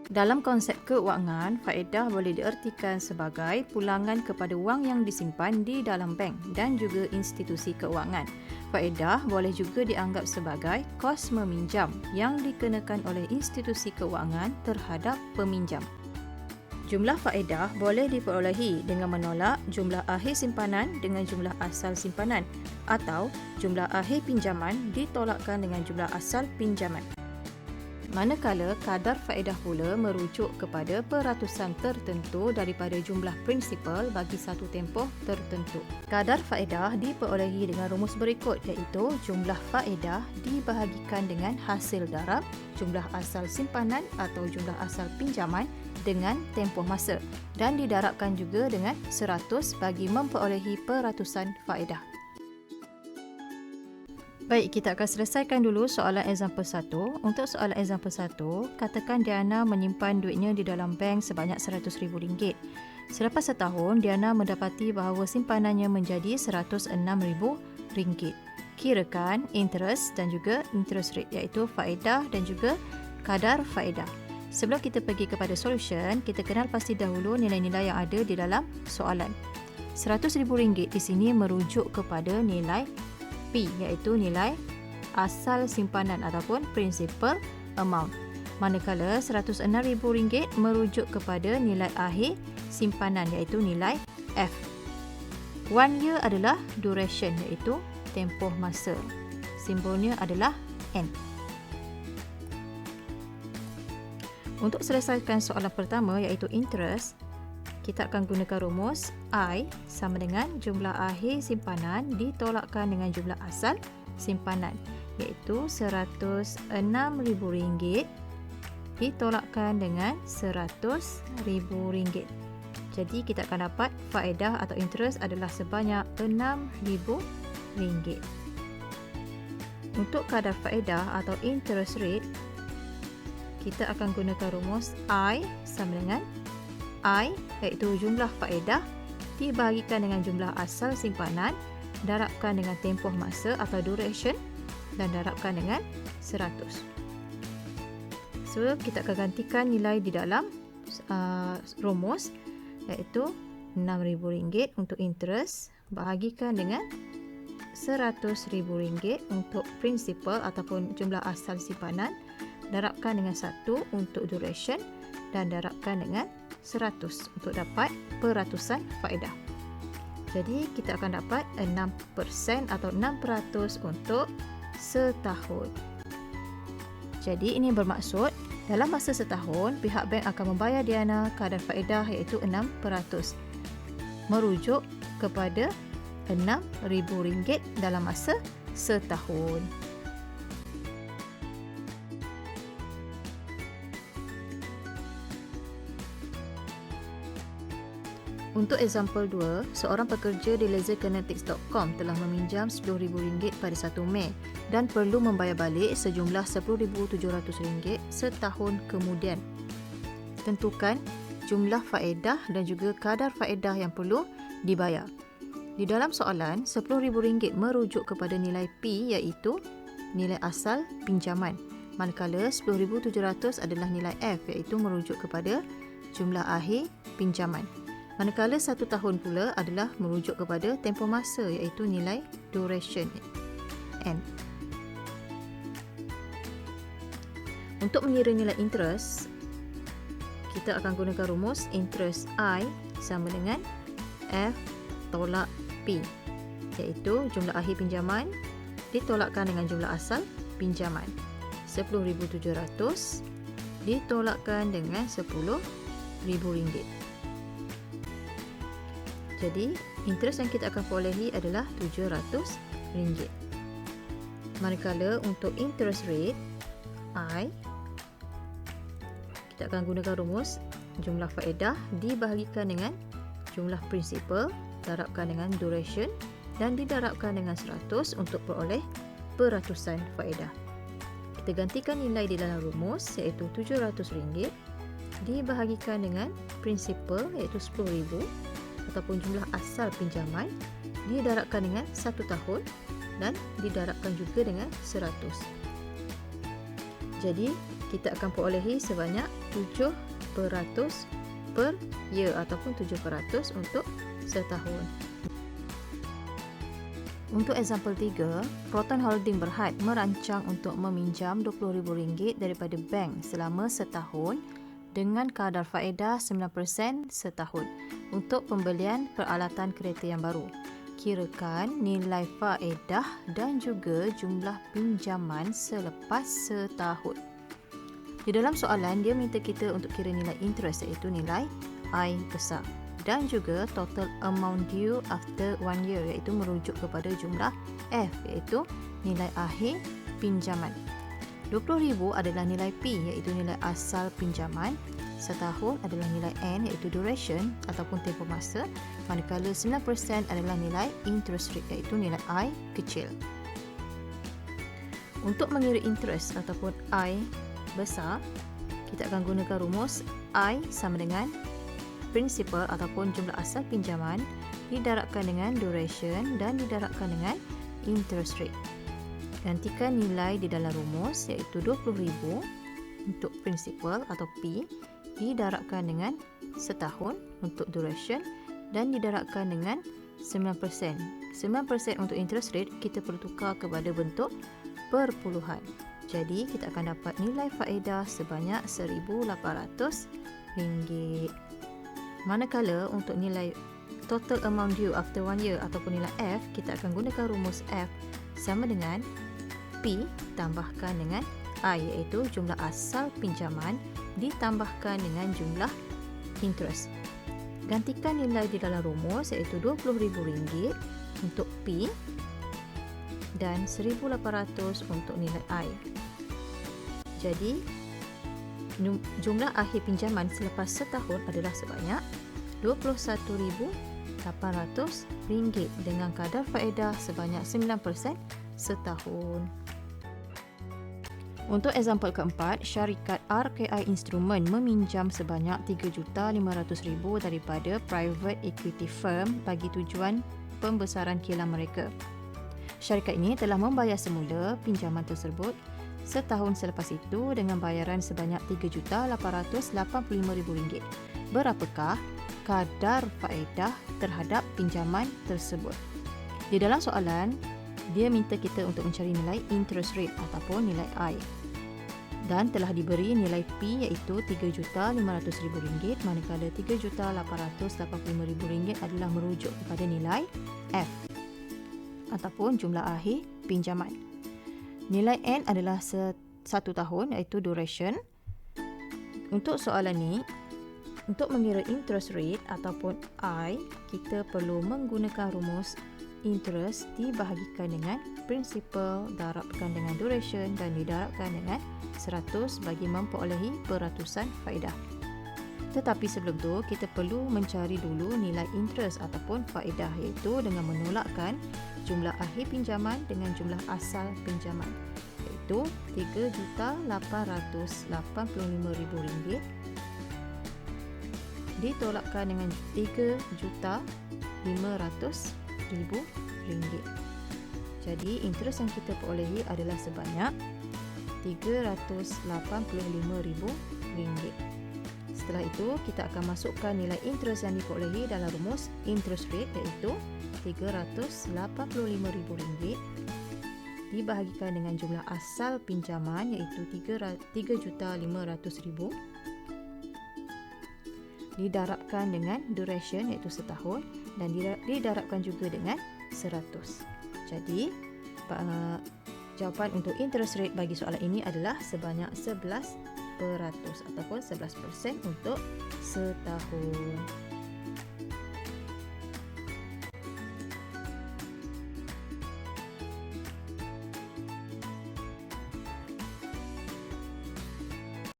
Dalam konsep keuangan, faedah boleh diertikan sebagai pulangan kepada wang yang disimpan di dalam bank dan juga institusi keuangan. Faedah boleh juga dianggap sebagai kos meminjam yang dikenakan oleh institusi keuangan terhadap peminjam. Jumlah faedah boleh diperolehi dengan menolak jumlah akhir simpanan dengan jumlah asal simpanan atau jumlah akhir pinjaman ditolakkan dengan jumlah asal pinjaman. Manakala kadar faedah pula merujuk kepada peratusan tertentu daripada jumlah prinsipal bagi satu tempoh tertentu. Kadar faedah diperolehi dengan rumus berikut iaitu jumlah faedah dibahagikan dengan hasil darab, jumlah asal simpanan atau jumlah asal pinjaman dengan tempoh masa dan didarabkan juga dengan 100 bagi memperolehi peratusan faedah. Baik, kita akan selesaikan dulu soalan example 1. Untuk soalan example 1, katakan Diana menyimpan duitnya di dalam bank sebanyak RM100,000. Selepas setahun, Diana mendapati bahawa simpanannya menjadi RM106,000. Kirakan interest dan juga interest rate iaitu faedah dan juga kadar faedah. Sebelum kita pergi kepada solution, kita kenal pasti dahulu nilai-nilai yang ada di dalam soalan. RM100,000 di sini merujuk kepada nilai P iaitu nilai asal simpanan ataupun principal amount. Manakala RM106,000 merujuk kepada nilai akhir simpanan iaitu nilai F. 1 year adalah duration iaitu tempoh masa. Simbolnya adalah N. Untuk selesaikan soalan pertama iaitu interest, kita akan gunakan rumus I sama dengan jumlah akhir simpanan ditolakkan dengan jumlah asal simpanan iaitu RM106,000 ditolakkan dengan RM100,000. Jadi kita akan dapat faedah atau interest adalah sebanyak RM6,000. Untuk kadar faedah atau interest rate, kita akan gunakan rumus I sama dengan I iaitu jumlah faedah dibahagikan dengan jumlah asal simpanan, darabkan dengan tempoh masa atau duration dan darabkan dengan 100. So, kita akan gantikan nilai di dalam rumus iaitu RM6,000 untuk interest bahagikan dengan RM100,000 untuk principal ataupun jumlah asal simpanan, darabkan dengan 1 untuk duration dan darabkan dengan 100 untuk dapat peratusan faedah. Jadi kita akan dapat 6% atau 6% untuk setahun. Jadi ini bermaksud dalam masa setahun pihak bank akan membayar Diana kadar faedah iaitu 6%. Merujuk kepada RM6,000 dalam masa setahun. Untuk example 2, seorang pekerja di laserkinetics.com telah meminjam RM10,000 pada 1 Mei dan perlu membayar balik sejumlah RM10,700 setahun kemudian. Tentukan jumlah faedah dan juga kadar faedah yang perlu dibayar. Di dalam soalan, RM10,000 merujuk kepada nilai P iaitu nilai asal pinjaman. Manakala RM10,700 adalah nilai F iaitu merujuk kepada jumlah akhir pinjaman. Manakala 1 tahun pula adalah merujuk kepada tempoh masa iaitu nilai duration N. Untuk mengira nilai interest, kita akan gunakan rumus interest I sama dengan F tolak P iaitu jumlah akhir pinjaman ditolakkan dengan jumlah asal pinjaman. RM10,700 ditolakkan dengan RM10,000. Jadi, interest yang kita akan perolehi adalah RM700. Manakala untuk interest rate I, kita akan gunakan rumus jumlah faedah dibahagikan dengan jumlah principal, darabkan dengan duration dan didarabkan dengan 100 untuk peroleh peratusan faedah. Kita gantikan nilai di dalam rumus iaitu RM700 dibahagikan dengan principal iaitu RM10,000 ataupun jumlah asal pinjaman didarabkan dengan 1 tahun dan didarabkan juga dengan 100. Jadi kita akan perolehi sebanyak 7% per year ataupun 7% untuk setahun. Untuk example 3, Proton Holding Berhad merancang untuk meminjam RM20,000 daripada bank selama setahun dengan kadar faedah 9% setahun untuk pembelian peralatan kereta yang baru. Kirakan nilai faedah dan juga jumlah pinjaman selepas setahun. Di dalam soalan, dia minta kita untuk kira nilai interest iaitu nilai I besar dan juga total amount due after 1 year iaitu merujuk kepada jumlah F iaitu nilai akhir pinjaman. RM20,000 adalah nilai P iaitu nilai asal pinjaman. Setahun adalah nilai N iaitu duration ataupun tempoh masa, manakala 9% adalah nilai interest rate iaitu nilai I kecil. Untuk mengira interest ataupun I besar, kita akan gunakan rumus I sama dengan principal ataupun jumlah asal pinjaman didarabkan dengan duration dan didarabkan dengan interest rate. Gantikan nilai di dalam rumus iaitu RM20,000 untuk principal atau P didarabkan dengan setahun untuk duration dan didarabkan dengan 9%. 9% untuk interest rate kita perlu tukar kepada bentuk perpuluhan. Jadi kita akan dapat nilai faedah sebanyak RM1,800. Manakala untuk nilai total amount due after 1 year ataupun nilai F, kita akan gunakan rumus F sama dengan P tambahkan dengan I iaitu jumlah asal pinjaman ditambahkan dengan jumlah interest. Gantikan nilai di dalam rumus iaitu RM20,000 untuk P dan RM1,800 untuk nilai I. Jadi jumlah akhir pinjaman selepas setahun adalah sebanyak RM21,800 dengan kadar faedah sebanyak 9% setahun. Untuk example keempat, syarikat RKI Instrument meminjam sebanyak RM3,500,000 daripada private equity firm bagi tujuan pembesaran kilang mereka. Syarikat ini telah membayar semula pinjaman tersebut setahun selepas itu dengan bayaran sebanyak RM3,885,000. Berapakah kadar faedah terhadap pinjaman tersebut? Di dalam soalan, dia minta kita untuk mencari nilai interest rate ataupun nilai I. Dan telah diberi nilai P iaitu RM3,500,000 manakala RM3,885,000 adalah merujuk kepada nilai F ataupun jumlah akhir pinjaman. Nilai N adalah 1 tahun iaitu duration. Untuk soalan ni, untuk mengira interest rate ataupun I, kita perlu menggunakan rumus interest dibahagikan dengan principal darabkan dengan duration dan didarabkan dengan 100 bagi memperolehi peratusan faedah. Tetapi sebelum tu, kita perlu mencari dulu nilai interest ataupun faedah iaitu dengan menolakkan jumlah akhir pinjaman dengan jumlah asal pinjaman iaitu RM3,885,000 ditolakkan dengan RM3,500,000. Jadi interest yang kita perolehi adalah sebanyak RM385,000. Setelah itu, kita akan masukkan nilai interest yang diperolehi dalam rumus interest rate iaitu RM385,000 dibahagikan dengan jumlah asal pinjaman iaitu RM3,500,000 didarabkan dengan duration iaitu setahun dan didarabkan juga dengan 100. Jadi, jawapan untuk interest rate bagi soalan ini adalah sebanyak 11% ataupun 11% untuk setahun.